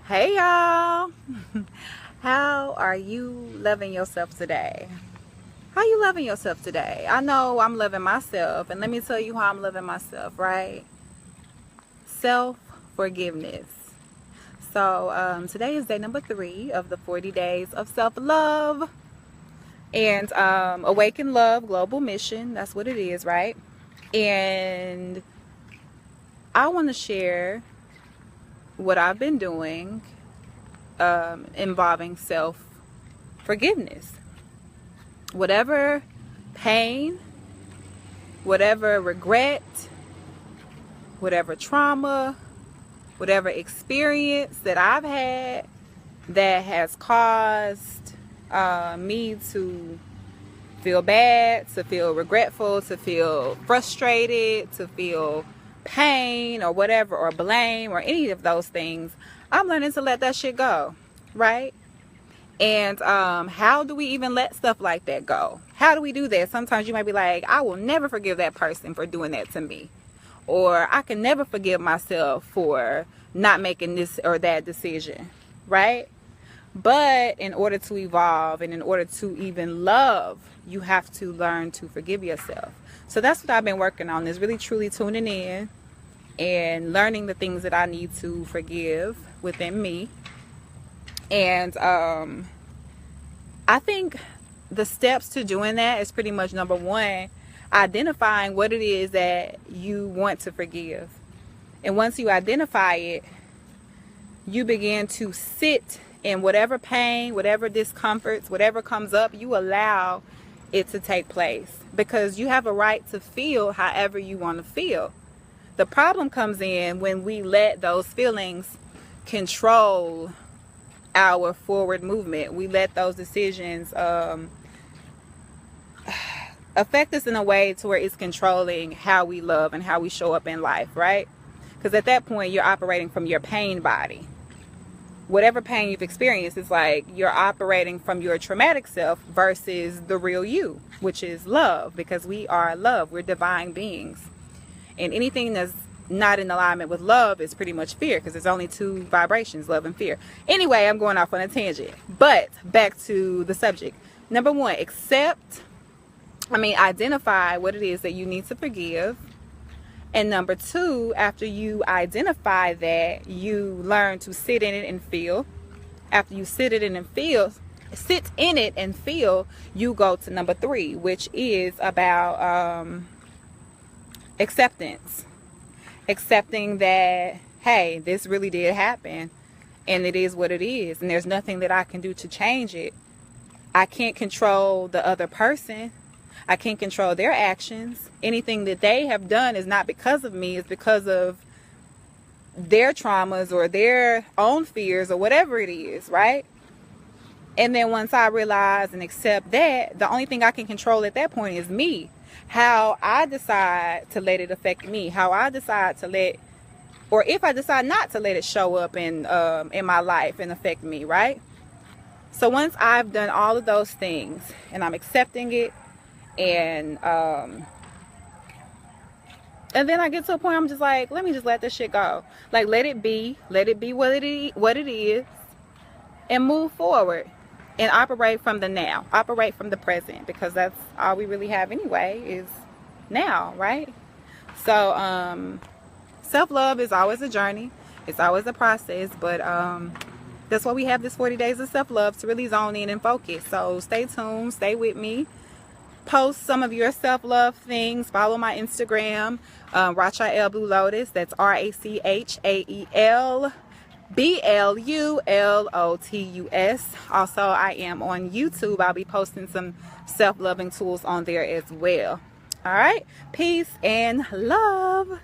Hey y'all. How are you loving yourself today? How you loving yourself today? I know I'm loving myself, and let me tell you how I'm loving myself, right? Self-forgiveness. So today is day number 3 of the 40 days of self-love and Awakenluv global mission. That's what it is, right? And I want to share what I've been doing involving self-forgiveness. Whatever pain, whatever regret, whatever trauma, whatever experience that I've had that has caused me to feel bad, to feel regretful, to feel frustrated, to feel pain or whatever, or blame or any of those things, I'm learning to let that shit go, right? And how do we even let stuff like that go? How do we do that? Sometimes you might be like, I will never forgive that person for doing that to me, or I can never forgive myself for not making this or that decision, right? But in order to evolve and in order to even love, you have to learn to forgive yourself. So that's what I've been working on, is really truly tuning in and learning the things that I need to forgive within me. And I think the steps to doing that is pretty much, number 1, identifying what it is that you want to forgive. And once you identify it, you begin to sit in whatever pain, whatever discomforts, whatever comes up, you allow it to take place, because you have a right to feel however you want to feel. The problem comes in when we let those feelings control our forward movement. We let those decisions affect us in a way to where it's controlling how we love and how we show up in life, right? Because at that point, you're operating from your pain body. Whatever pain you've experienced, is like you're operating from your traumatic self versus the real you, which is love, because we are love. We're divine beings. And anything that's not in alignment with love is pretty much fear, because there's only 2 vibrations, love and fear. Anyway, I'm going off on a tangent, but back to the subject. Number 1, identify what it is that you need to forgive. And number 2, after you identify that, you learn to sit in it and feel. After you sit in it and feel, you go to number 3, which is about acceptance. Accepting that, hey, this really did happen, and it is what it is, and there's nothing that I can do to change it. I can't control the other person. I can't control their actions. Anything that they have done is not because of me. It's because of their traumas or their own fears or whatever it is, right? And then once I realize and accept that, the only thing I can control at that point is me. How I decide to let it affect me. How I decide to let, or if I decide not to let it show up in my life and affect me, right? So once I've done all of those things and I'm accepting it, and then I get to a point, I'm just like, let me just let this shit go. Like, let it be what it is, and move forward and operate from the now, operate from the present, because that's all we really have anyway, is now, right? So self-love is always a journey. It's always a process, but that's why we have this 40 days of self-love, to really zone in and focus. So stay tuned, stay with me. Post some of your self-love things. Follow my Instagram, RachaEl BluLotus. That's RachaelBluLotus. Also, I am on YouTube. I'll be posting some self-loving tools on there as well. All right. Peace and love.